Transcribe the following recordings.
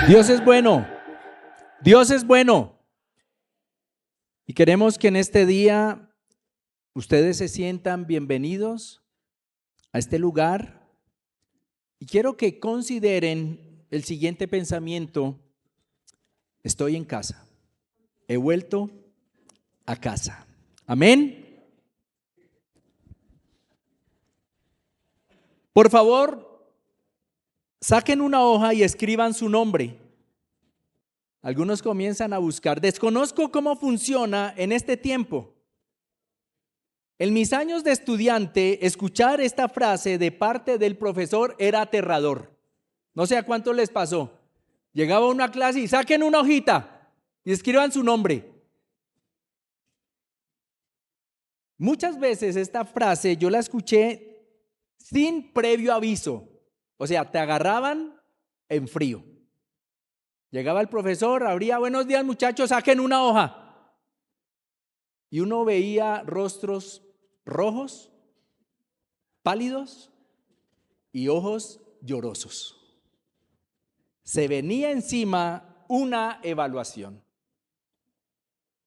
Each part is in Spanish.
Dios es bueno, Dios es bueno. Y queremos que en este día ustedes se sientan bienvenidos a este lugar. Y quiero que consideren el siguiente pensamiento: estoy en casa, he vuelto a casa. Amén. Por favor, saquen una hoja y escriban su nombre. Algunos comienzan a buscar. Desconozco cómo funciona en este tiempo. En mis años de estudiante, escuchar esta frase de parte del profesor era aterrador. No sé a cuánto les pasó. Llegaba a una clase y saquen una hojita y escriban su nombre. Muchas veces esta frase yo la escuché sin previo aviso. O sea, te agarraban en frío. Llegaba el profesor, abría: buenos días muchachos, saquen una hoja. Y uno veía rostros rojos, pálidos y ojos llorosos. Se venía encima una evaluación.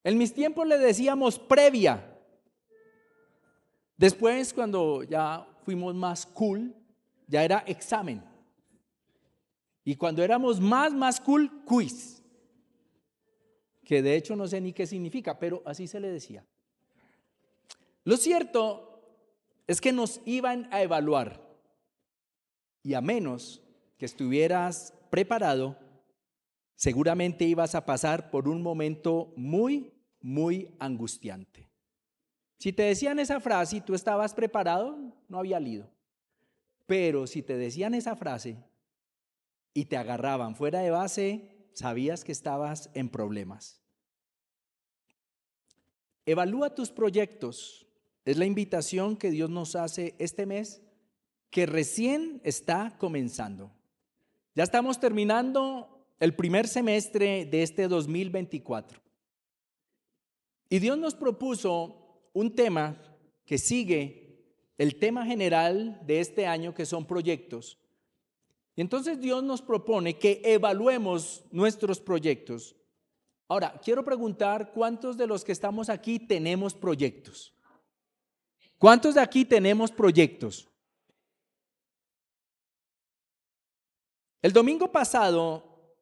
En mis tiempos le decíamos previa. Después, cuando ya fuimos más cool, ya era examen. Y cuando éramos más cool, quiz. Que de hecho no sé ni qué significa, pero así se le decía. Lo cierto es que nos iban a evaluar. Y a menos que estuvieras preparado, seguramente ibas a pasar por un momento muy angustiante. Si te decían esa frase y tú estabas preparado, no había lío. Pero si te decían esa frase y te agarraban fuera de base, sabías que estabas en problemas. Evalúa tus proyectos. Es la invitación que Dios nos hace este mes, que recién está comenzando. Ya estamos terminando el primer semestre de este 2024. Y Dios nos propuso un tema que sigue el tema general de este año, que son proyectos. Y entonces Dios nos propone que evaluemos nuestros proyectos. Ahora, quiero preguntar: ¿cuántos de los que estamos aquí tenemos proyectos? ¿Cuántos de aquí tenemos proyectos? El domingo pasado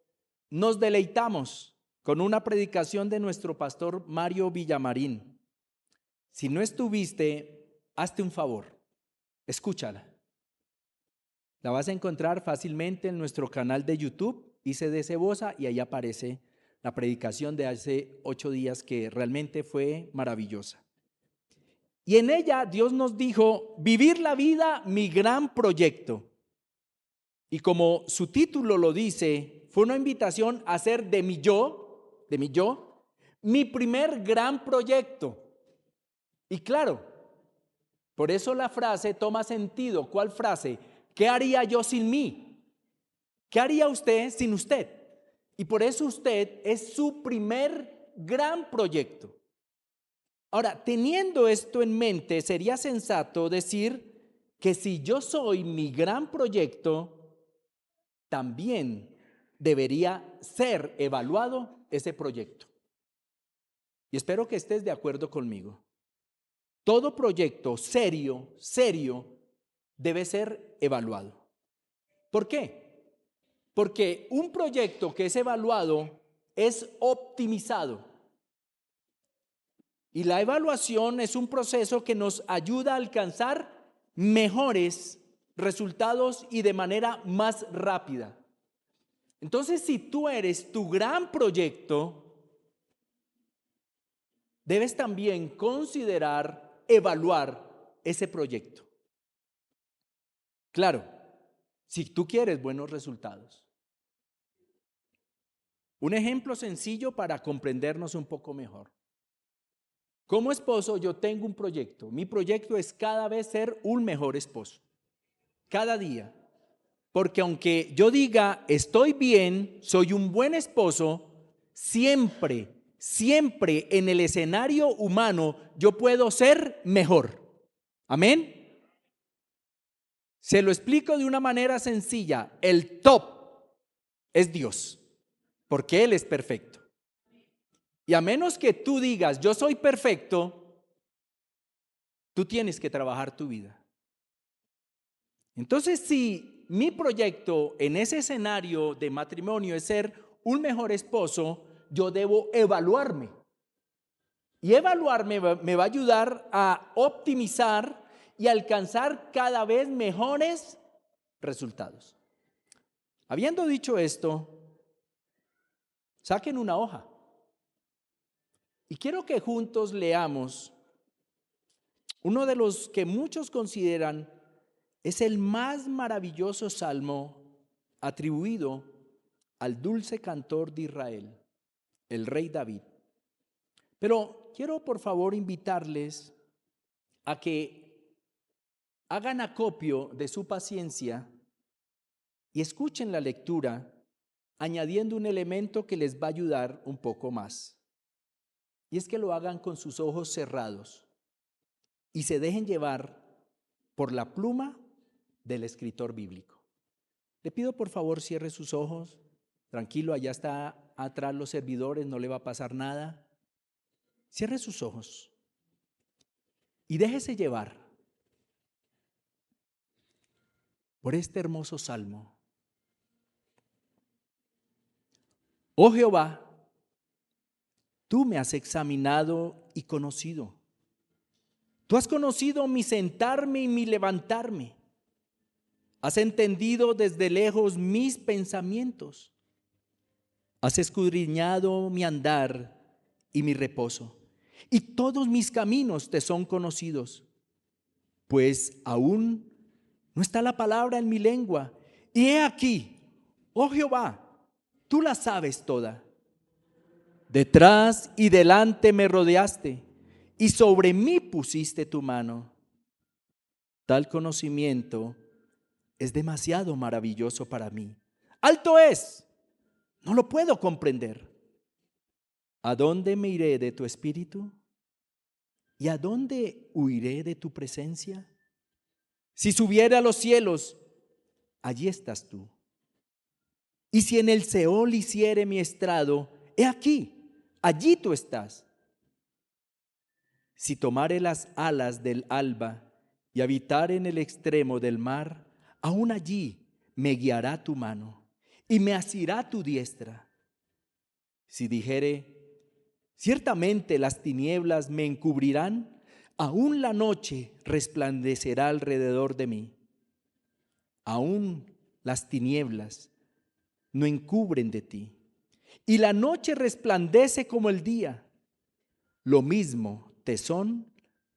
nos deleitamos con una predicación de nuestro pastor Mario Villamarín. Si no estuviste, hazte un favor, escúchala. La vas a encontrar fácilmente en nuestro canal de YouTube, ICD Cebosa, y ahí aparece la predicación de hace 8 días, que realmente fue maravillosa. Y en ella Dios nos dijo: vivir la vida, mi gran proyecto. Y como su título lo dice, fue una invitación a hacer de mi yo, mi primer gran proyecto. Y claro, por eso la frase toma sentido. ¿Cuál frase? ¿Qué haría yo sin mí? ¿Qué haría usted sin usted? Y por eso usted es su primer gran proyecto. Ahora, teniendo esto en mente, sería sensato decir que si yo soy mi gran proyecto, también debería ser evaluado ese proyecto. Y espero que estés de acuerdo conmigo. Todo proyecto serio debe ser evaluado. ¿Por qué? Porque un proyecto que es evaluado es optimizado. Y la evaluación es un proceso que nos ayuda a alcanzar mejores resultados y de manera más rápida. Entonces, si tú eres tu gran proyecto, debes también considerar evaluar ese proyecto. Claro, si tú quieres buenos resultados. Un ejemplo sencillo para comprendernos un poco mejor. Como esposo, yo tengo un proyecto. Mi proyecto es cada vez ser un mejor esposo. Cada día. Porque aunque yo diga estoy bien, soy un buen esposo, siempre en el escenario humano yo puedo ser mejor. Amén. Se lo explico de una manera sencilla. El top es Dios. porque Él es perfecto. Y a menos que tú digas, yo soy perfecto, tú tienes que trabajar tu vida. Entonces, si mi proyecto en ese escenario de matrimonio es ser un mejor esposo, yo debo evaluarme. Y evaluarme me va a ayudar a optimizar y alcanzar cada vez mejores resultados. Habiendo dicho esto, saquen una hoja. Y quiero que juntos leamos uno de los que muchos consideran es el más maravilloso salmo atribuido al dulce cantor de Israel, el rey David. Pero quiero por favor invitarles a que hagan acopio de su paciencia y escuchen la lectura, añadiendo un elemento que les va a ayudar un poco más. Y es que lo hagan con sus ojos cerrados y se dejen llevar por la pluma del escritor bíblico. Le pido por favor cierre sus ojos. Tranquilo, allá está atrás los servidores, no le va a pasar nada. Cierre sus ojos y déjese llevar por este hermoso salmo. Oh Jehová, tú me has examinado y conocido. Tú has conocido mi sentarme y mi levantarme. Has entendido desde lejos mis pensamientos. Has escudriñado mi andar y mi reposo. Y todos mis caminos te son conocidos. Pues aún no está la palabra en mi lengua. Y he aquí, oh Jehová, tú la sabes toda. Detrás y delante me rodeaste, y sobre mí pusiste tu mano. Tal conocimiento es demasiado maravilloso para mí. Alto es, no lo puedo comprender. ¿A dónde me iré de tu espíritu? ¿Y a dónde huiré de tu presencia? Si subiera a los cielos, allí estás tú. Y si en el Seol hiciere mi estrado, he aquí, allí tú estás. Si tomare las alas del alba y habitar en el extremo del mar, aún allí me guiará tu mano y me asirá tu diestra. Si dijere, ciertamente las tinieblas me encubrirán, aún la noche resplandecerá alrededor de mí. Aún las tinieblas no encubren de ti, y la noche resplandece como el día. Lo mismo te son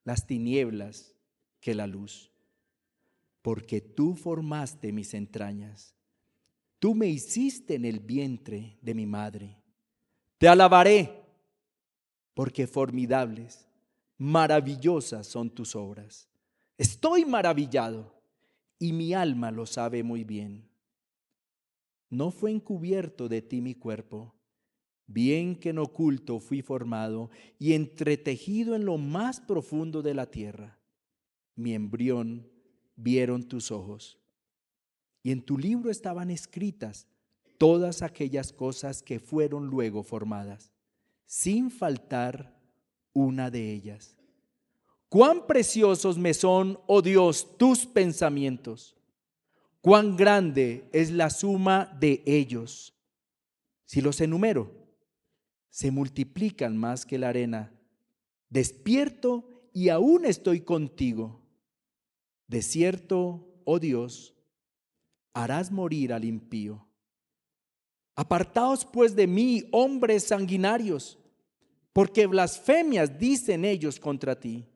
las tinieblas que la luz, porque tú formaste mis entrañas, tú me hiciste en el vientre de mi madre. Te alabaré, porque formidables, maravillosas son tus obras. Estoy maravillado, y mi alma lo sabe muy bien. No fue encubierto de ti mi cuerpo, bien que en oculto fui formado y entretejido en lo más profundo de la tierra. Mi embrión vieron tus ojos, y en tu libro estaban escritas todas aquellas cosas que fueron luego formadas, sin faltar una de ellas. Cuán preciosos me son, oh Dios, tus pensamientos. Cuán grande es la suma de ellos. Si los enumero, se multiplican más que la arena. Despierto y aún estoy contigo. De cierto, oh Dios, harás morir al impío. Apartaos pues de mí, hombres sanguinarios, porque blasfemias dicen ellos contra ti.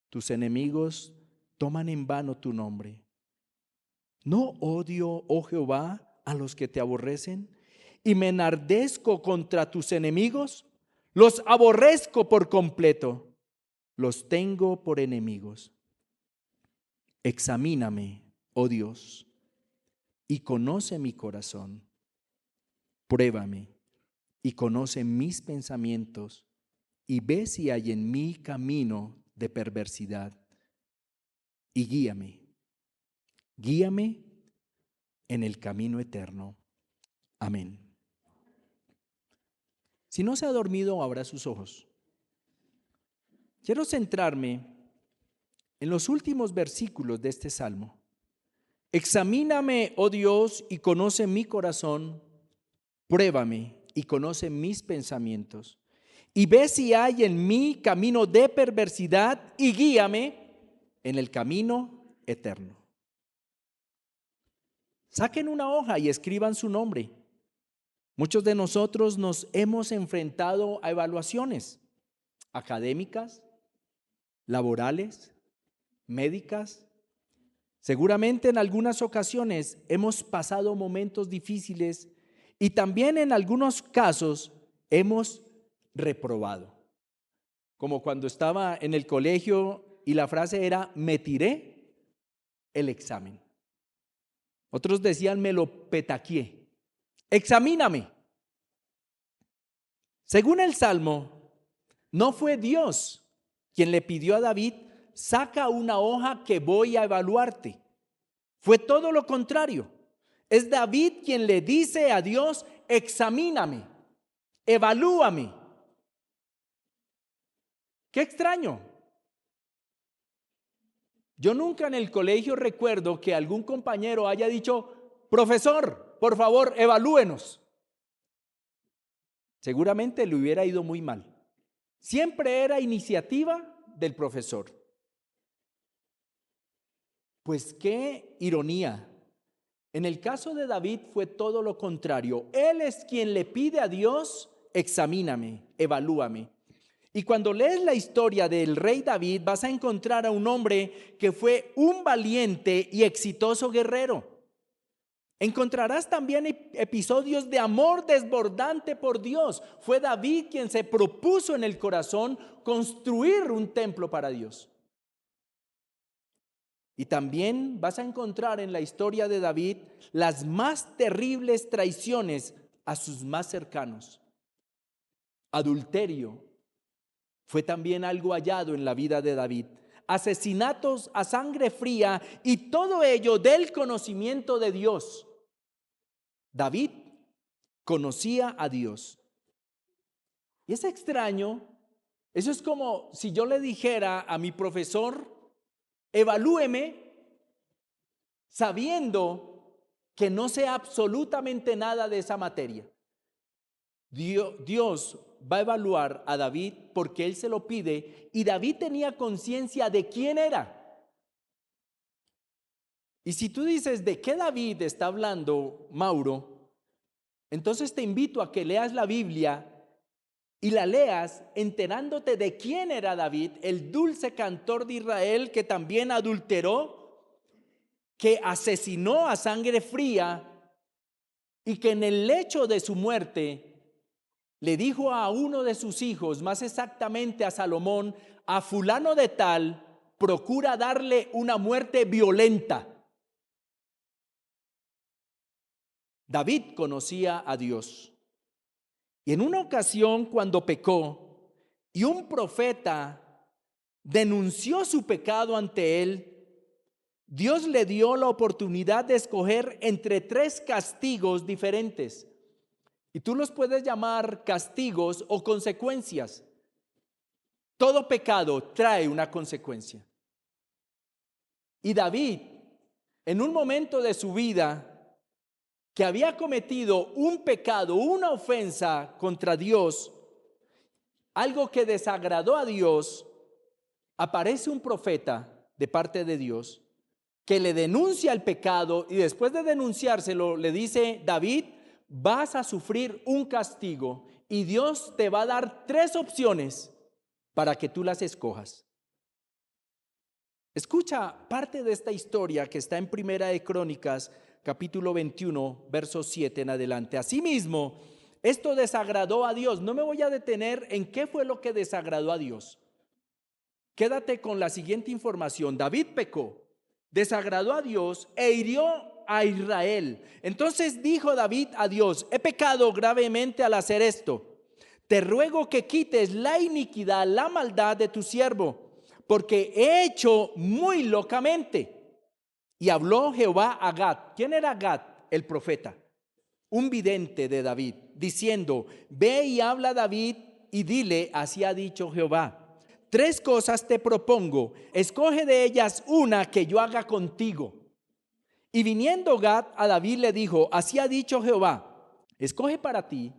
Tus enemigos toman en vano tu nombre. ¿No odio, oh Jehová, a los que te aborrecen? Y me enardezco contra tus enemigos. Los aborrezco por completo. Los tengo por enemigos. Examíname, oh Dios, y conoce mi corazón. Pruébame y conoce mis pensamientos, y ve si hay en mí camino de perversidad. Y guíame en el camino eterno. Amén. Si no se ha dormido, abra sus ojos. Quiero centrarme en los últimos versículos de este salmo. Examíname, oh Dios, y conoce mi corazón. Pruébame y conoce mis pensamientos. Y ve si hay en mí camino de perversidad y guíame en el camino eterno. Saquen una hoja y escriban su nombre. Muchos de nosotros nos hemos enfrentado a evaluaciones académicas, laborales, médicas. Seguramente en algunas ocasiones hemos pasado momentos difíciles y también en algunos casos hemos reprobado. Como cuando estaba en el colegio y la frase era: me tiré el examen. Otros decían: me lo petaqueé. Examíname. Según el Salmo, no fue Dios quien le pidió a David: saca una hoja que voy a evaluarte. Fue todo lo contrario. Es David quien le dice a Dios: examíname, evalúame. Qué extraño. Yo nunca en el colegio recuerdo que algún compañero haya dicho: profesor, por favor, evalúenos. Seguramente le hubiera ido muy mal. Siempre era iniciativa del profesor. Pues qué ironía. En el caso de David fue todo lo contrario. Él es quien le pide a Dios: examíname, evalúame. Y cuando lees la historia del rey David, vas a encontrar a un hombre que fue un valiente y exitoso guerrero. Encontrarás también episodios de amor desbordante por Dios. Fue David quien se propuso en el corazón construir un templo para Dios. Y también vas a encontrar en la historia de David las más terribles traiciones a sus más cercanos. Adulterio fue también algo hallado en la vida de David. Asesinatos a sangre fría, y todo ello del conocimiento de Dios. David conocía a Dios. Y es extraño. Eso es como si yo le dijera a mi profesor: evalúeme, sabiendo que no sé absolutamente nada de esa materia. Dios va a evaluar a David porque él se lo pide, y David tenía conciencia de quién era. Y si tú dices: ¿de qué David está hablando Mauro? Entonces te invito a que leas la Biblia y la leas enterándote de quién era David, el dulce cantor de Israel que también adulteró, que asesinó a sangre fría y que en el lecho de su muerte le dijo a uno de sus hijos, más exactamente a Salomón: a fulano de tal, procura darle una muerte violenta. David conocía a Dios. Y en una ocasión, cuando pecó y un profeta denunció su pecado ante él, Dios le dio la oportunidad de escoger entre 3 castigos diferentes. Y tú los puedes llamar castigos o consecuencias. Todo pecado trae una consecuencia. Y David, en un momento de su vida que había cometido un pecado, una ofensa contra Dios, algo que desagradó a Dios, aparece un profeta de parte de Dios que le denuncia el pecado, y después de denunciárselo le dice: David, vas a sufrir un castigo y Dios te va a dar 3 opciones para que tú las escojas. Escucha parte de esta historia que está en Primera de Crónicas, capítulo 21, verso 7 en adelante. Asimismo, esto desagradó a Dios. No me voy a detener en qué fue lo que desagradó a Dios. Quédate con la siguiente información. David pecó, desagradó a Dios e hirió a Israel. Entonces dijo David a Dios: he pecado gravemente al hacer esto. Te ruego que quites la iniquidad, la maldad de tu siervo, porque he hecho muy locamente. Y habló Jehová a Gad. ¿Quién era Gad? El profeta. un vidente de David, diciendo: ve y habla a David y dile, así ha dicho Jehová, 3 cosas te propongo, escoge de ellas una que yo haga contigo. Y viniendo Gad a David le dijo: así ha dicho Jehová, escoge para ti.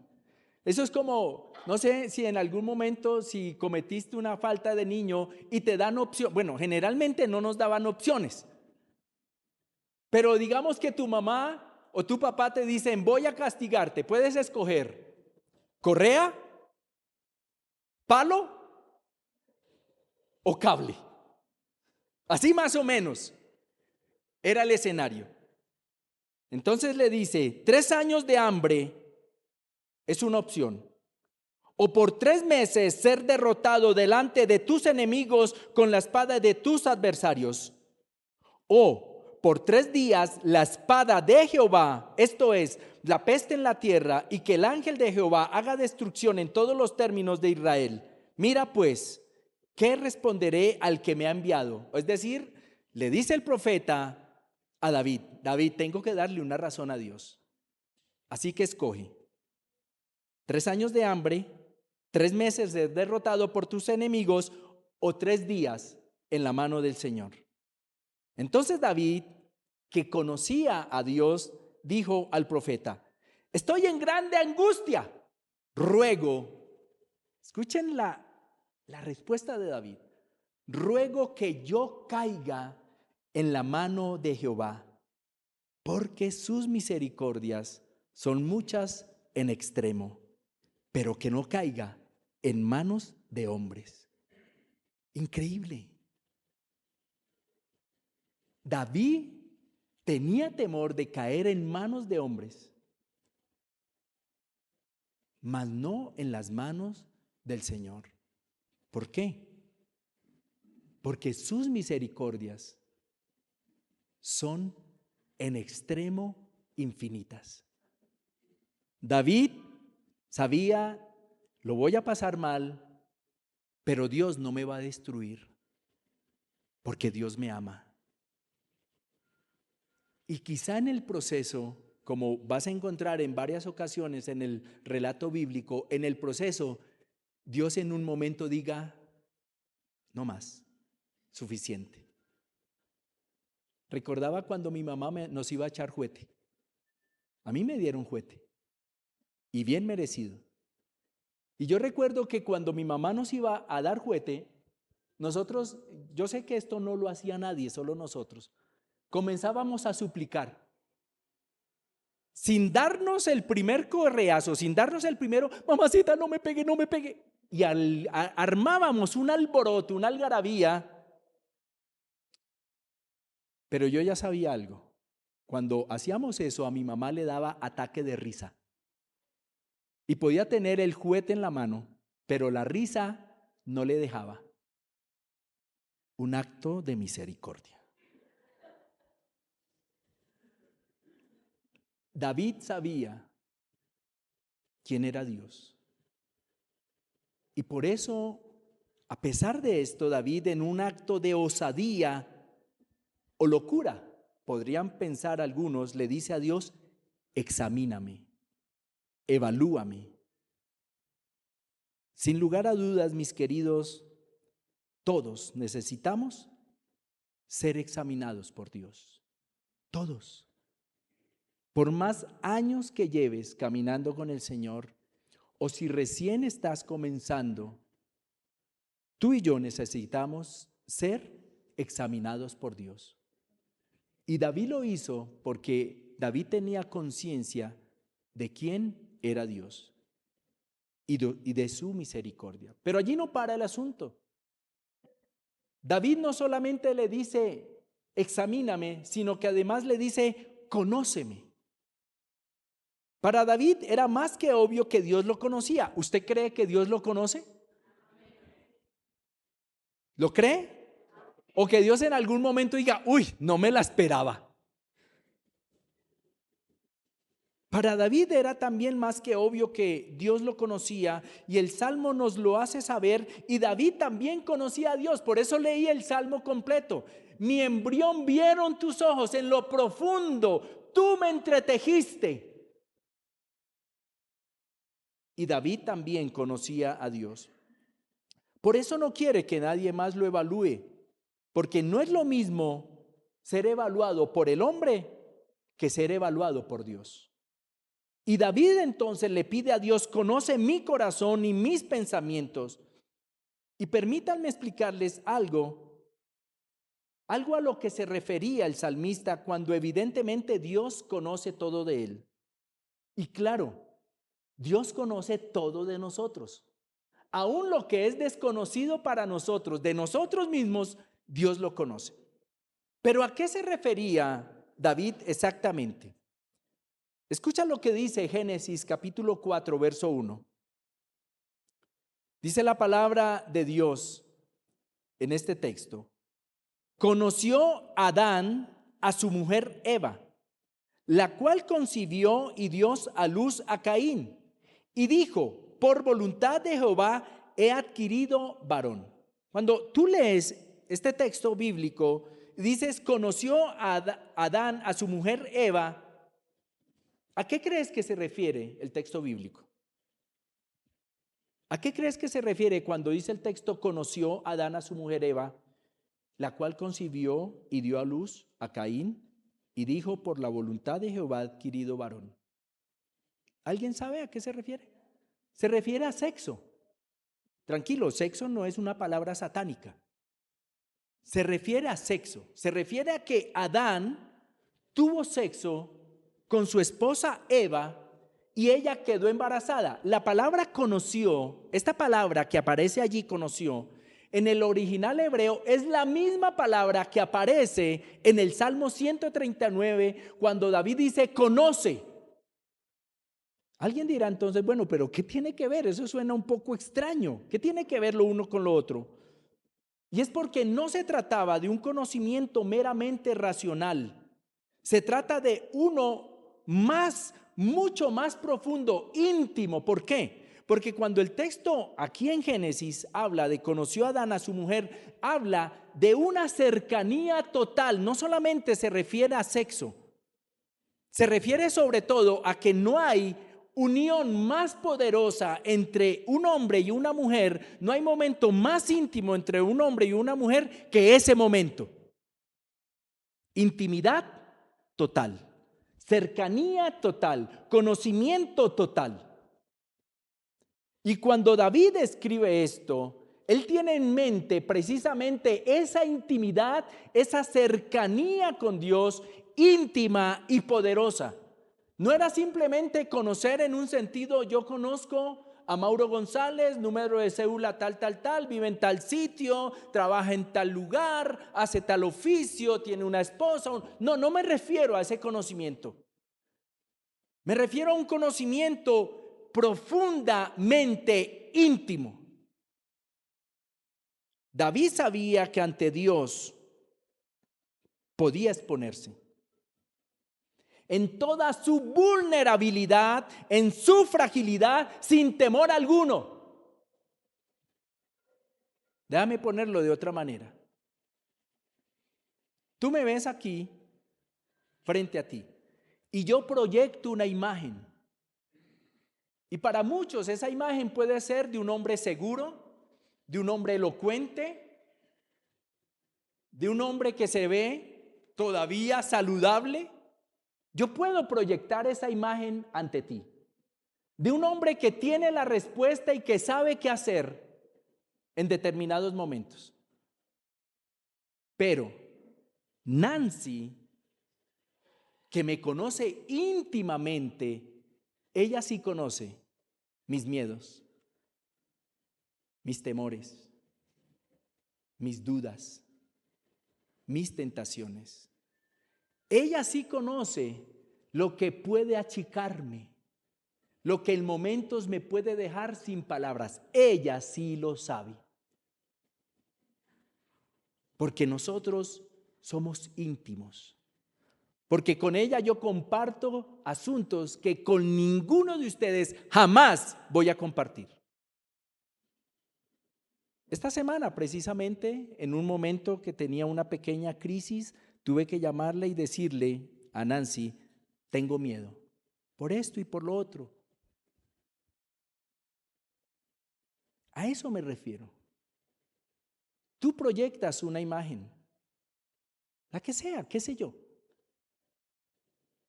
Eso es como, no sé si en algún momento, si cometiste una falta de niño y te dan opción. Bueno, generalmente no nos daban opciones, pero digamos que tu mamá o tu papá te dicen: voy a castigarte, puedes escoger correa, palo o cable. Así más o menos era el escenario. Entonces le dice: 3 años de hambre es una opción, o por 3 meses ser derrotado delante de tus enemigos con la espada de tus adversarios, o por 3 días la espada de Jehová, esto es, la peste en la tierra, y que el ángel de Jehová haga destrucción en todos los términos de Israel. Mira pues, ¿qué responderé al que me ha enviado? Es decir, le dice el profeta a David: David, tengo que darle una razón a Dios. Así que escoge 3 años de hambre, 3 meses de derrotado por tus enemigos, o 3 días en la mano del Señor. Entonces David, que conocía a Dios, dijo al profeta: estoy en grande angustia, ruego, escuchen la respuesta de David, ruego que yo caiga en la mano de Jehová, porque sus misericordias son muchas en extremo, pero que no caiga en manos de hombres. Increíble. David tenía temor de caer en manos de hombres, mas no en las manos del Señor. ¿Por qué? Porque sus misericordias son en extremo infinitas. David sabía: lo voy a pasar mal, pero Dios no me va a destruir, porque Dios me ama. Y quizá en el proceso, como vas a encontrar en varias ocasiones en el relato bíblico, en el proceso, Dios en un momento diga: no más, suficiente. Recordaba cuando mi mamá nos iba a echar juguete. A mí me dieron juguete, y bien merecido. Y yo recuerdo que cuando mi mamá nos iba a dar juguete, nosotros, yo sé que esto no lo hacía nadie, solo nosotros, comenzábamos a suplicar. Sin darnos el primer correazo, sin darnos el primero: mamacita, no me pegue, no me pegue. Y armábamos un alboroto, una algarabía. Pero yo ya sabía algo. Cuando hacíamos eso, a mi mamá le daba ataque de risa. Y podía tener el juguete en la mano, pero la risa no le dejaba. Un acto de misericordia. David sabía quién era Dios. Y por eso, a pesar de esto, David, en un acto de osadía o locura, podrían pensar algunos, le dice a Dios: examíname, evalúame. Sin lugar a dudas, mis queridos, todos necesitamos ser examinados por Dios. Todos. Por más años que lleves caminando con el Señor, o si recién estás comenzando, tú y yo necesitamos ser examinados por Dios. Y David lo hizo porque David tenía conciencia de quién era Dios y de su misericordia. Pero allí no para el asunto. David no solamente le dice: examíname, sino que además le dice: conóceme. Para David era más que obvio que Dios lo conocía. ¿Usted cree que Dios lo conoce? ¿Lo cree? O que Dios en algún momento diga: uy, no me la esperaba. Para David era también más que obvio que Dios lo conocía, y el Salmo nos lo hace saber, y David también conocía a Dios. Por eso leí el Salmo completo. Mi embrión vieron tus ojos, en lo profundo tú me entretejiste. y David también conocía a Dios. Por eso no quiere que nadie más lo evalúe, porque no es lo mismo ser evaluado por el hombre que ser evaluado por Dios. Y David entonces le pide a Dios: conoce mi corazón y mis pensamientos. Y permítanme explicarles algo a lo que se refería el salmista cuando evidentemente Dios conoce todo de él. Y claro, Dios conoce todo de nosotros. Aún lo que es desconocido para nosotros, de nosotros mismos, Dios lo conoce. Pero ¿a qué se refería David exactamente? Escucha lo que dice Génesis capítulo 4, verso 1. Dice la palabra de Dios en este texto: conoció Adán a su mujer Eva, la cual concibió y dio a luz a Caín, y dijo: por voluntad de Jehová he adquirido varón. Cuando tú lees este texto bíblico, dices conoció a Adán a su mujer Eva, ¿a qué crees que se refiere el texto bíblico? ¿A qué crees que se refiere cuando dice el texto conoció Adán a su mujer Eva, la cual concibió y dio a luz a Caín, y dijo: por la voluntad de Jehová adquirido varón? ¿Alguien sabe a qué se refiere? Se refiere a sexo. Tranquilo, sexo no es una palabra satánica. Se refiere a sexo. Se refiere a que Adán tuvo sexo con su esposa Eva y ella quedó embarazada. La palabra conoció, esta palabra que aparece allí, conoció, en el original hebreo es la misma palabra que aparece en el Salmo 139 cuando David dice conoce. Alguien dirá entonces: bueno, pero ¿qué tiene que ver? Eso suena un poco extraño. ¿Qué tiene que ver lo uno con lo otro? Y es porque no se trataba de un conocimiento meramente racional. Se trata de uno mucho más profundo, íntimo. ¿Por qué? Porque cuando el texto aquí en Génesis habla de conoció a Adán a su mujer, habla de una cercanía total. No solamente se refiere a sexo, se refiere sobre todo a que no hay unión más poderosa entre un hombre y una mujer, no hay momento más íntimo entre un hombre y una mujer que ese momento. Intimidad total, cercanía total, conocimiento total. Y cuando David escribe esto, él tiene en mente precisamente esa intimidad, esa cercanía con Dios íntima y poderosa. No era simplemente conocer en un sentido: yo conozco a Mauro González, número de cédula tal, vive en tal sitio, trabaja en tal lugar, hace tal oficio, tiene una esposa. No me refiero a ese conocimiento. Me refiero a un conocimiento profundamente íntimo. David sabía que ante Dios podía exponerse en toda su vulnerabilidad, en su fragilidad, sin temor alguno. Déjame ponerlo de otra manera. Tú me ves aquí, frente a ti, y yo proyecto una imagen. Y para muchos esa imagen puede ser de un hombre seguro, de un hombre elocuente, de un hombre que se ve todavía saludable. Yo puedo proyectar esa imagen ante ti, de un hombre que tiene la respuesta y que sabe qué hacer en determinados momentos. Pero Nancy, que me conoce íntimamente, ella sí conoce mis miedos, mis temores, mis dudas, mis tentaciones. Ella sí conoce lo que puede achicarme, lo que en momentos me puede dejar sin palabras. Ella sí lo sabe. Porque nosotros somos íntimos. Porque con ella yo comparto asuntos que con ninguno de ustedes jamás voy a compartir. Esta semana, precisamente, en un momento que tenía una pequeña crisis, tuve que llamarle y decirle a Nancy: tengo miedo por esto y por lo otro. A eso me refiero. Tú proyectas una imagen, la que sea, qué sé yo.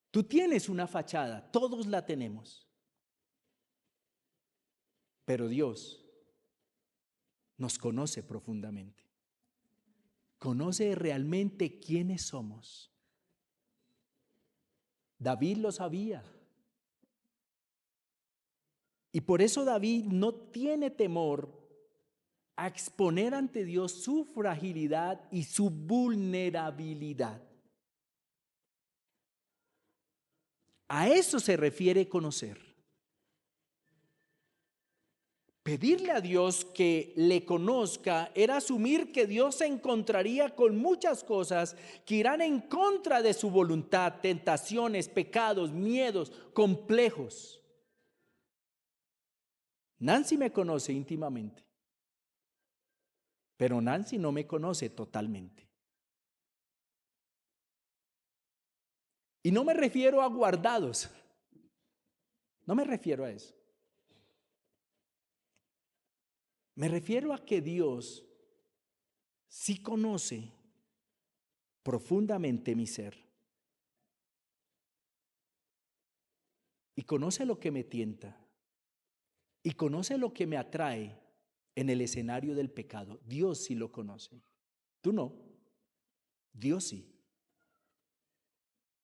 Tú tienes una fachada, todos la tenemos. Pero Dios nos conoce profundamente. Conoce realmente quiénes somos. David lo sabía. Y por eso David no tiene temor a exponer ante Dios su fragilidad y su vulnerabilidad. A eso se refiere conocer. Pedirle a Dios que le conozca era asumir que Dios se encontraría con muchas cosas que irán en contra de su voluntad, tentaciones, pecados, miedos, complejos. Nancy me conoce íntimamente, pero Nancy no me conoce totalmente. Y no me refiero a guardados, no me refiero a eso. Me refiero a que Dios sí conoce profundamente mi ser. Y conoce lo que me tienta. Y conoce lo que me atrae en el escenario del pecado. Dios sí lo conoce. Tú no. Dios sí.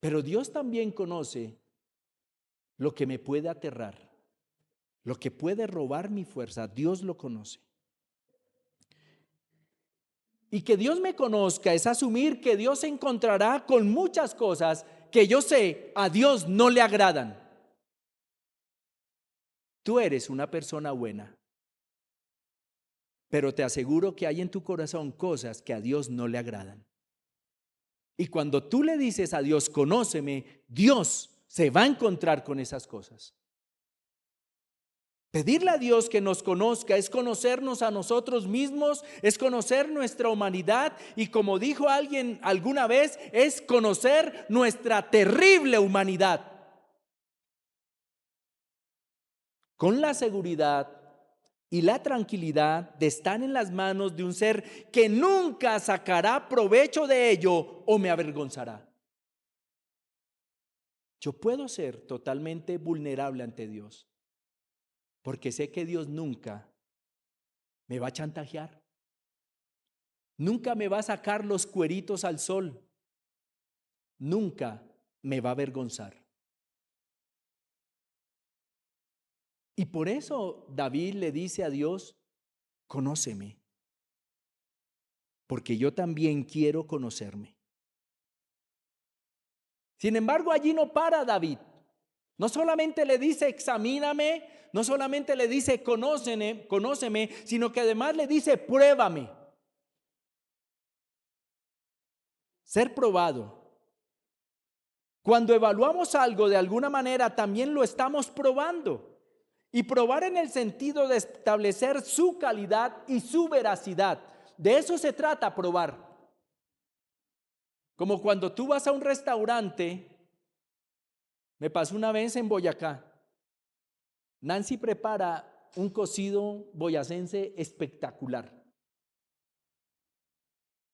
Pero Dios también conoce lo que me puede aterrar, lo que puede robar mi fuerza. Dios lo conoce. Y que Dios me conozca es asumir que Dios se encontrará con muchas cosas que yo sé a Dios no le agradan. Tú eres una persona buena, pero te aseguro que hay en tu corazón cosas que a Dios no le agradan. Y cuando tú le dices a Dios, conóceme, Dios se va a encontrar con esas cosas. Pedirle a Dios que nos conozca es conocernos a nosotros mismos, es conocer nuestra humanidad y, como dijo alguien alguna vez, es conocer nuestra terrible humanidad. Con la seguridad y la tranquilidad de estar en las manos de un ser que nunca sacará provecho de ello o me avergonzará. Yo puedo ser totalmente vulnerable ante Dios, porque sé que Dios nunca me va a chantajear, nunca me va a sacar los cueritos al sol, nunca me va a avergonzar. Y por eso David le dice a Dios, conóceme, porque yo también quiero conocerme. Sin embargo, allí no para David. No solamente le dice examíname, no solamente le dice conóceme, sino que además le dice pruébame. Ser probado. Cuando evaluamos algo de alguna manera también lo estamos probando. Y probar en el sentido de establecer su calidad y su veracidad. De eso se trata probar. Como cuando tú vas a un restaurante, me pasó una vez en Boyacá. Nancy prepara un cocido boyacense espectacular.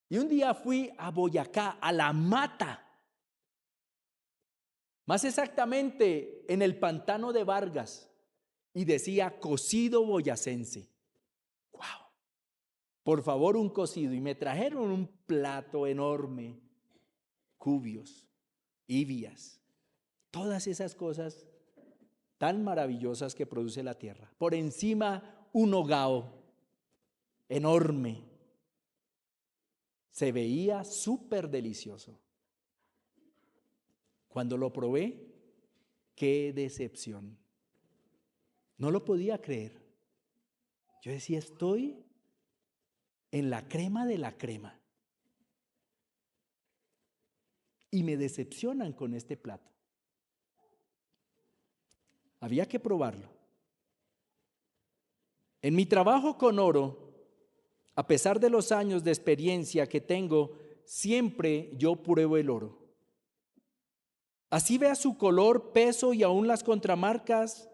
Y un día fui a Boyacá, a La Mata, más exactamente en el pantano de Vargas, y decía cocido boyacense. ¡Wow! Por favor, un cocido. Y me trajeron un plato enorme, cubios, ibias, todas esas cosas tan maravillosas que produce la tierra. Por encima, un hogao enorme. Se veía súper delicioso. Cuando lo probé, qué decepción. No lo podía creer. Yo decía, estoy en la crema de la crema. Y me decepcionan con este plato. Había que probarlo. En mi trabajo con oro, a pesar de los años de experiencia que tengo, siempre yo pruebo el oro. Así vea su color, peso y aún las contramarcas,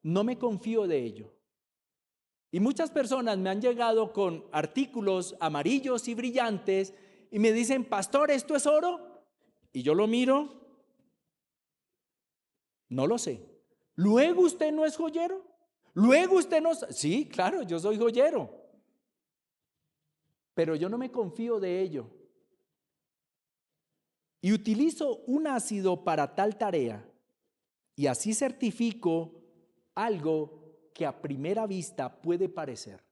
no me confío de ello. Y muchas personas me han llegado con artículos amarillos y brillantes y me dicen, pastor, ¿esto es oro? Y yo lo miro, no lo sé. ¿Luego usted no es joyero? ¿Luego usted no? Sí, claro, yo soy joyero. Pero yo no me confío de ello. Y utilizo un ácido para tal tarea. Y así certifico algo que a primera vista puede parecer.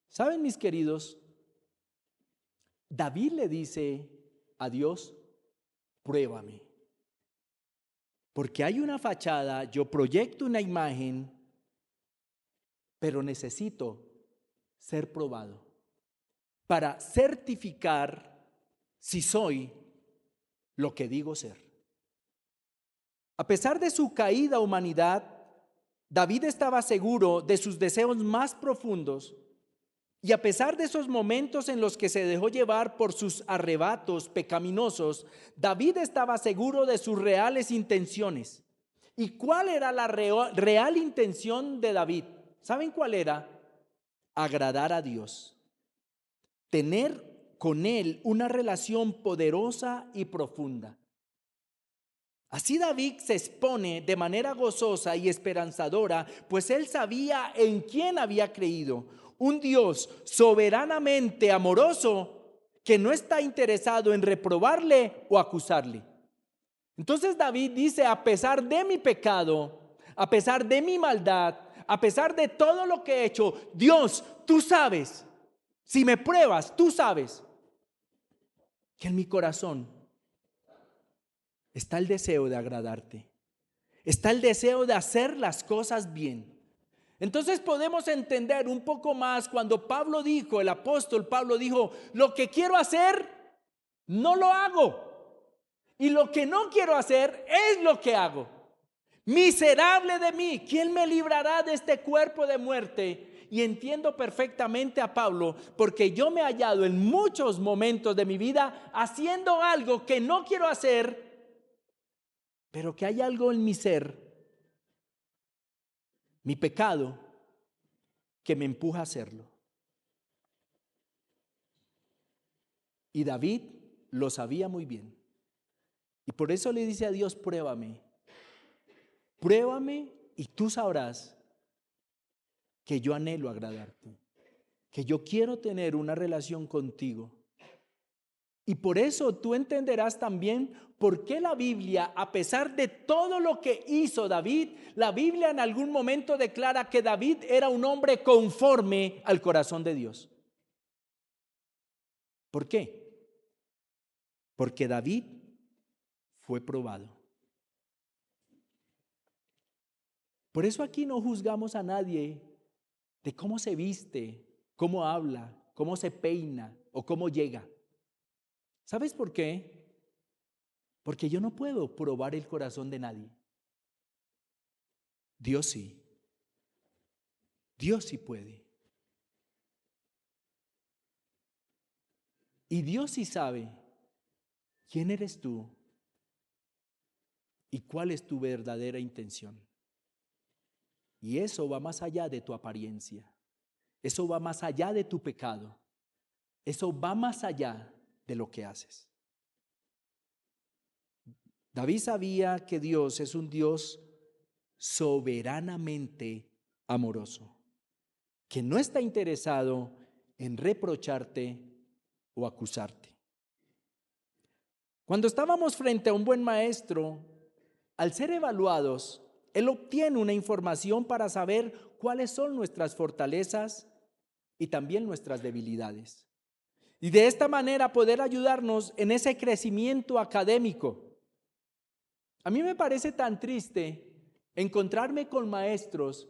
¿Saben, mis queridos? David le dice a Dios, pruébame. Porque hay una fachada, yo proyecto una imagen, pero necesito ser probado para certificar si soy lo que digo ser. A pesar de su caída humanidad, David estaba seguro de sus deseos más profundos. Y a pesar de esos momentos en los que se dejó llevar por sus arrebatos pecaminosos, David estaba seguro de sus reales intenciones. ¿Y cuál era la real intención de David? ¿Saben cuál era? Agradar a Dios. Tener con Él una relación poderosa y profunda. Así David se expone de manera gozosa y esperanzadora, pues él sabía en quién había creído. Un Dios soberanamente amoroso que no está interesado en reprobarle o acusarle. Entonces David dice, a pesar de mi pecado, a pesar de mi maldad, a pesar de todo lo que he hecho, Dios, tú sabes, si me pruebas, tú sabes que en mi corazón está el deseo de agradarte. Está el deseo de hacer las cosas bien. Entonces podemos entender un poco más cuando Pablo dijo, el apóstol Pablo dijo, lo que quiero hacer, no lo hago. Y lo que no quiero hacer es lo que hago. Miserable de mí, ¿quién me librará de este cuerpo de muerte? Y entiendo perfectamente a Pablo, porque yo me he hallado en muchos momentos de mi vida haciendo algo que no quiero hacer, pero que hay algo en mi ser, mi pecado, que me empuja a hacerlo. Y David lo sabía muy bien. Y por eso le dice a Dios, pruébame. Pruébame y tú sabrás que yo anhelo agradarte, que yo quiero tener una relación contigo. Y por eso tú entenderás también por qué la Biblia, a pesar de todo lo que hizo David, la Biblia en algún momento declara que David era un hombre conforme al corazón de Dios. ¿Por qué? Porque David fue probado. Por eso aquí no juzgamos a nadie de cómo se viste, cómo habla, cómo se peina o cómo llega. ¿Sabes por qué? Porque yo no puedo probar el corazón de nadie. Dios sí. Dios sí puede. Y Dios sí sabe quién eres tú y cuál es tu verdadera intención. Y eso va más allá de tu apariencia. Eso va más allá de tu pecado. Eso va más allá de lo que haces. David sabía que Dios es un Dios soberanamente amoroso, que no está interesado en reprocharte o acusarte. Cuando estábamos frente a un buen maestro, al ser evaluados, él obtiene una información para saber cuáles son nuestras fortalezas y también nuestras debilidades. Y de esta manera poder ayudarnos en ese crecimiento académico. A mí me parece tan triste encontrarme con maestros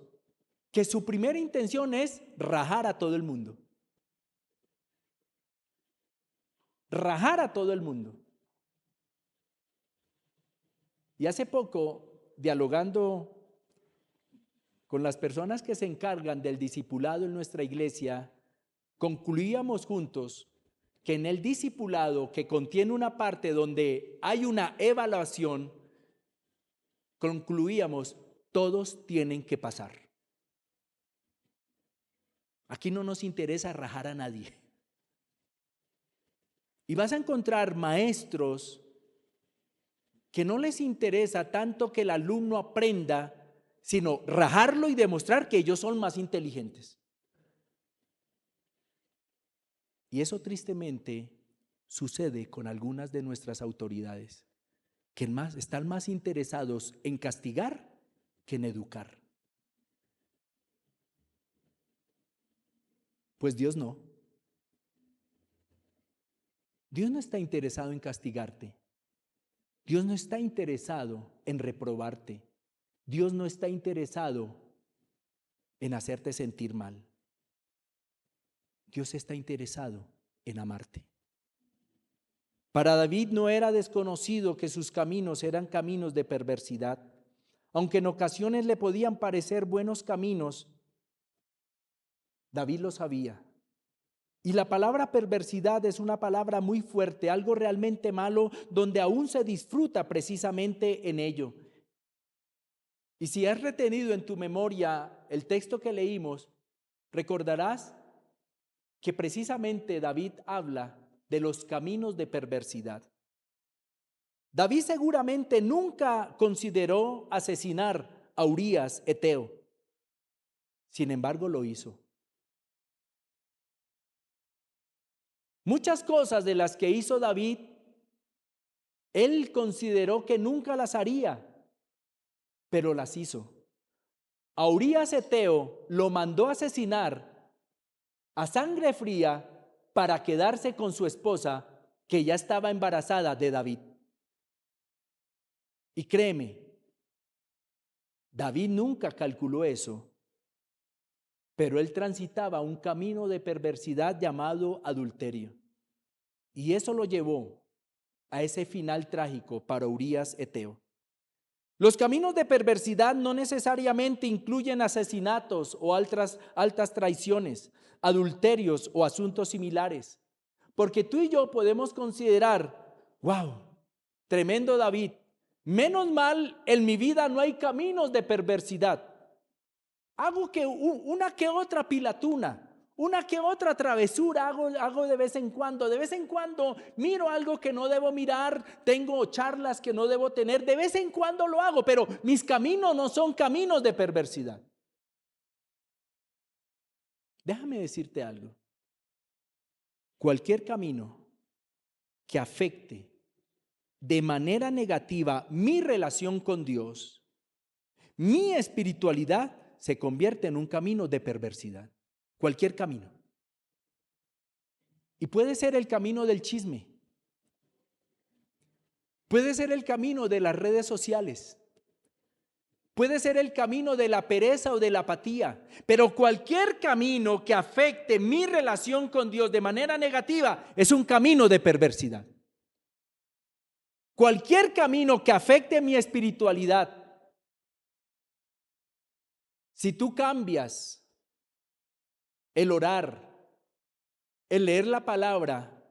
que su primera intención es rajar a todo el mundo. Rajar a todo el mundo. Y hace poco, dialogando con las personas que se encargan del discipulado en nuestra iglesia, concluíamos juntos que en el discipulado, que contiene una parte donde hay una evaluación, concluíamos, todos tienen que pasar. Aquí no nos interesa rajar a nadie. Y vas a encontrar maestros que no les interesa tanto que el alumno aprenda, sino rajarlo y demostrar que ellos son más inteligentes. Y eso tristemente sucede con algunas de nuestras autoridades, que están más interesados en castigar que en educar. Pues Dios no. Dios no está interesado en castigarte. Dios no está interesado en reprobarte. Dios no está interesado en hacerte sentir mal. Dios está interesado en amarte. Para David no era desconocido que sus caminos eran caminos de perversidad. Aunque en ocasiones le podían parecer buenos caminos, David lo sabía. Y la palabra perversidad es una palabra muy fuerte, algo realmente malo, donde aún se disfruta precisamente en ello. Y si has retenido en tu memoria el texto que leímos, recordarás que precisamente David habla de los caminos de perversidad. David seguramente nunca consideró asesinar a Urías Eteo. Sin embargo, lo hizo. Muchas cosas de las que hizo David, él consideró que nunca las haría, pero las hizo. A Urías Eteo lo mandó a asesinar a sangre fría para quedarse con su esposa, que ya estaba embarazada de David. Y créeme, David nunca calculó eso, pero él transitaba un camino de perversidad llamado adulterio. Y eso lo llevó a ese final trágico para Urías Eteo. Los caminos de perversidad no necesariamente incluyen asesinatos o altas traiciones, adulterios o asuntos similares. Porque tú y yo podemos considerar, wow, tremendo David. Menos mal en mi vida no hay caminos de perversidad. Hago que una que otra pilatuna, una que otra travesura hago de vez en cuando. De vez en cuando miro algo que no debo mirar, tengo charlas que no debo tener. De vez en cuando lo hago, pero mis caminos no son caminos de perversidad. Déjame decirte algo. Cualquier camino que afecte de manera negativa mi relación con Dios, mi espiritualidad, se convierte en un camino de perversidad. Cualquier camino. Y puede ser el camino del chisme. Puede ser el camino de las redes sociales. Puede ser el camino de la pereza o de la apatía. Pero cualquier camino que afecte mi relación con Dios de manera negativa es un camino de perversidad. Cualquier camino que afecte mi espiritualidad. Si tú cambias el orar, el leer la palabra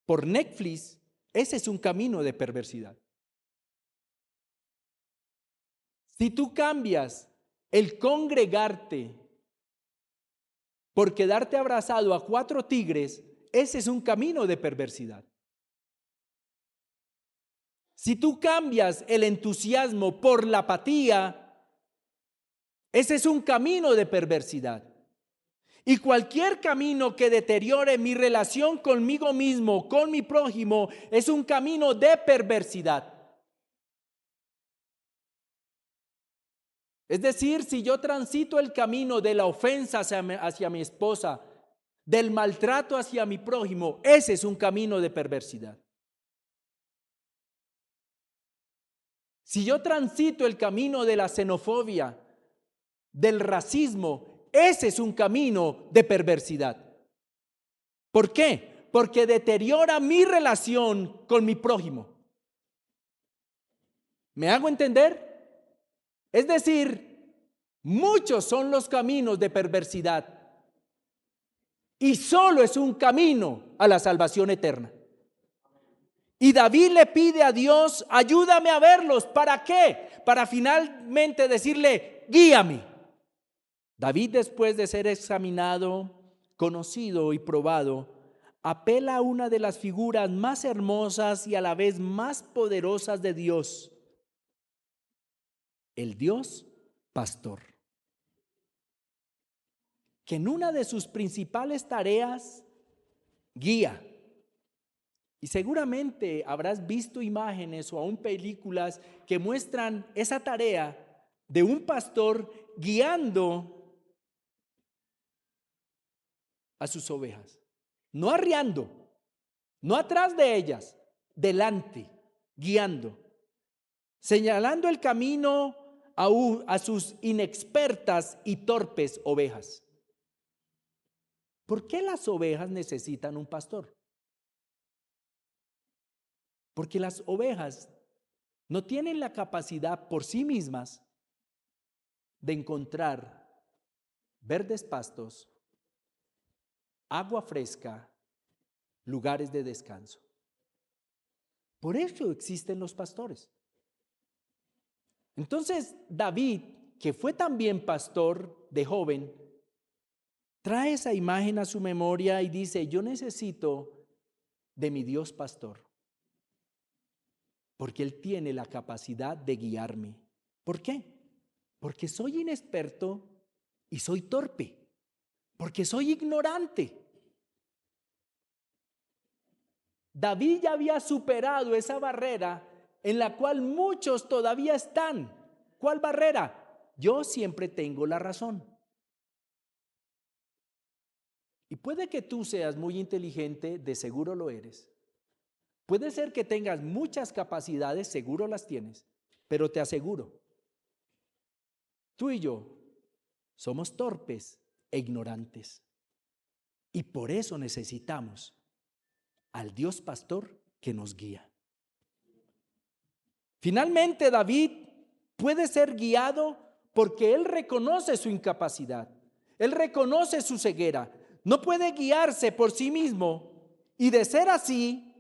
por Netflix, ese es un camino de perversidad. Si tú cambias el congregarte por quedarte abrazado a 4 tigres, ese es un camino de perversidad. Si tú cambias el entusiasmo por la apatía, ese es un camino de perversidad. Y cualquier camino que deteriore mi relación conmigo mismo, con mi prójimo, es un camino de perversidad. Es decir, si yo transito el camino de la ofensa hacia mi esposa, del maltrato hacia mi prójimo, ese es un camino de perversidad. Si yo transito el camino de la xenofobia, del racismo, ese es un camino de perversidad. ¿Por qué? Porque deteriora mi relación con mi prójimo. ¿Me hago entender? Es decir, muchos son los caminos de perversidad y solo es un camino a la salvación eterna. Y David le pide a Dios, ayúdame a verlos. ¿Para qué? Para finalmente decirle, guíame. David, después de ser examinado, conocido y probado, apela a una de las figuras más hermosas y a la vez más poderosas de Dios, el Dios pastor, que en una de sus principales tareas guía. Y seguramente habrás visto imágenes o aún películas que muestran esa tarea de un pastor guiando a sus ovejas, no arriando, no atrás de ellas, delante, guiando, señalando el camino a sus inexpertas y torpes ovejas. ¿Por qué las ovejas necesitan un pastor? Porque las ovejas no tienen la capacidad por sí mismas de encontrar verdes pastos, agua fresca, lugares de descanso. Por eso existen los pastores. Entonces David, que fue también pastor de joven, trae esa imagen a su memoria y dice: yo necesito de mi Dios pastor, porque Él tiene la capacidad de guiarme. ¿Por qué? Porque soy inexperto y soy torpe, porque soy ignorante. David ya había superado esa barrera en la cual muchos todavía están. ¿Cuál barrera? Yo siempre tengo la razón. Y puede que tú seas muy inteligente, de seguro lo eres. Puede ser que tengas muchas capacidades, seguro las tienes, pero te aseguro, tú y yo somos torpes e ignorantes. Y por eso necesitamos al Dios pastor que nos guía. Finalmente, David puede ser guiado porque él reconoce su incapacidad, él reconoce su ceguera, no puede guiarse por sí mismo, y de ser así,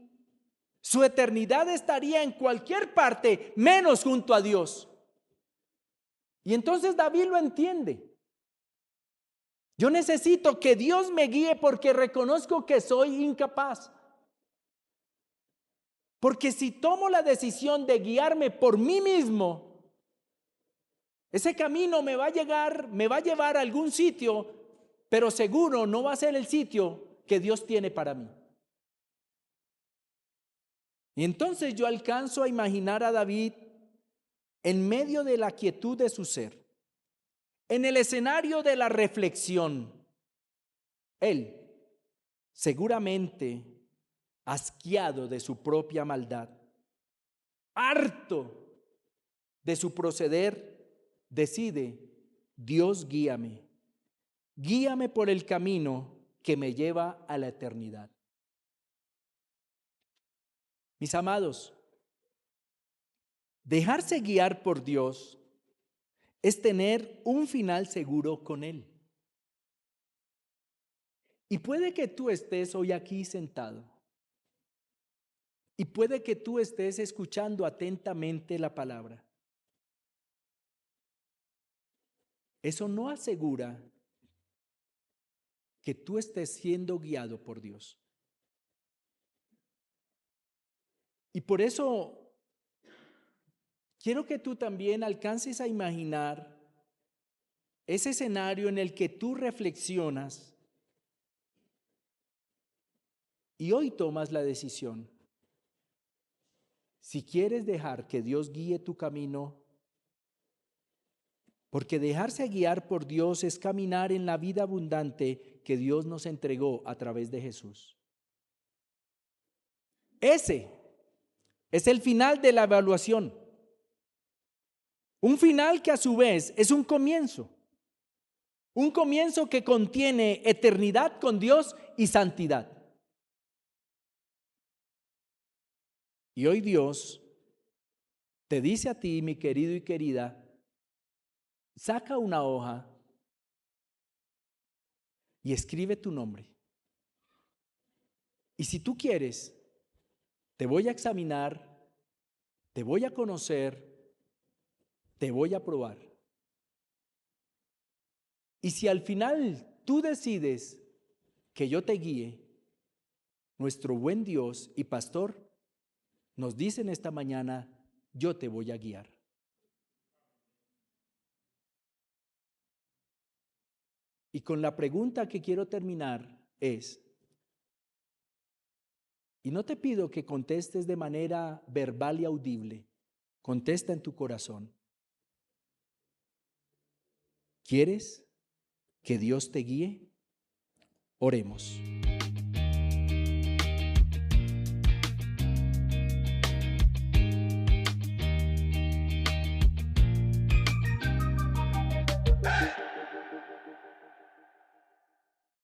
su eternidad estaría en cualquier parte menos junto a Dios. Y entonces David lo entiende. Yo necesito que Dios me guíe porque reconozco que soy incapaz. Porque si tomo la decisión de guiarme por mí mismo, ese camino me va a llevar a algún sitio, pero seguro no va a ser el sitio que Dios tiene para mí. Y entonces yo alcanzo a imaginar a David en medio de la quietud de su ser, en el escenario de la reflexión. Él, seguramente asqueado de su propia maldad, harto de su proceder, decide: Dios, guíame, guíame por el camino que me lleva a la eternidad. Mis amados, dejarse guiar por Dios es tener un final seguro con Él. Y puede que tú estés hoy aquí sentado, y puede que tú estés escuchando atentamente la palabra. Eso no asegura que tú estés siendo guiado por Dios. Y por eso quiero que tú también alcances a imaginar ese escenario en el que tú reflexionas y hoy tomas la decisión. Si quieres dejar que Dios guíe tu camino, porque dejarse guiar por Dios es caminar en la vida abundante que Dios nos entregó a través de Jesús. Ese es el final de la evaluación. Un final que a su vez es un comienzo. Un comienzo que contiene eternidad con Dios y santidad. Y hoy Dios te dice a ti, mi querido y querida, saca una hoja y escribe tu nombre. Y si tú quieres, te voy a examinar, te voy a conocer, te voy a probar. Y si al final tú decides que yo te guíe, nuestro buen Dios y pastor nos dice en esta mañana, yo te voy a guiar. Y con la pregunta que quiero terminar es, y no te pido que contestes de manera verbal y audible, contesta en tu corazón. ¿Quieres que Dios te guíe? Oremos.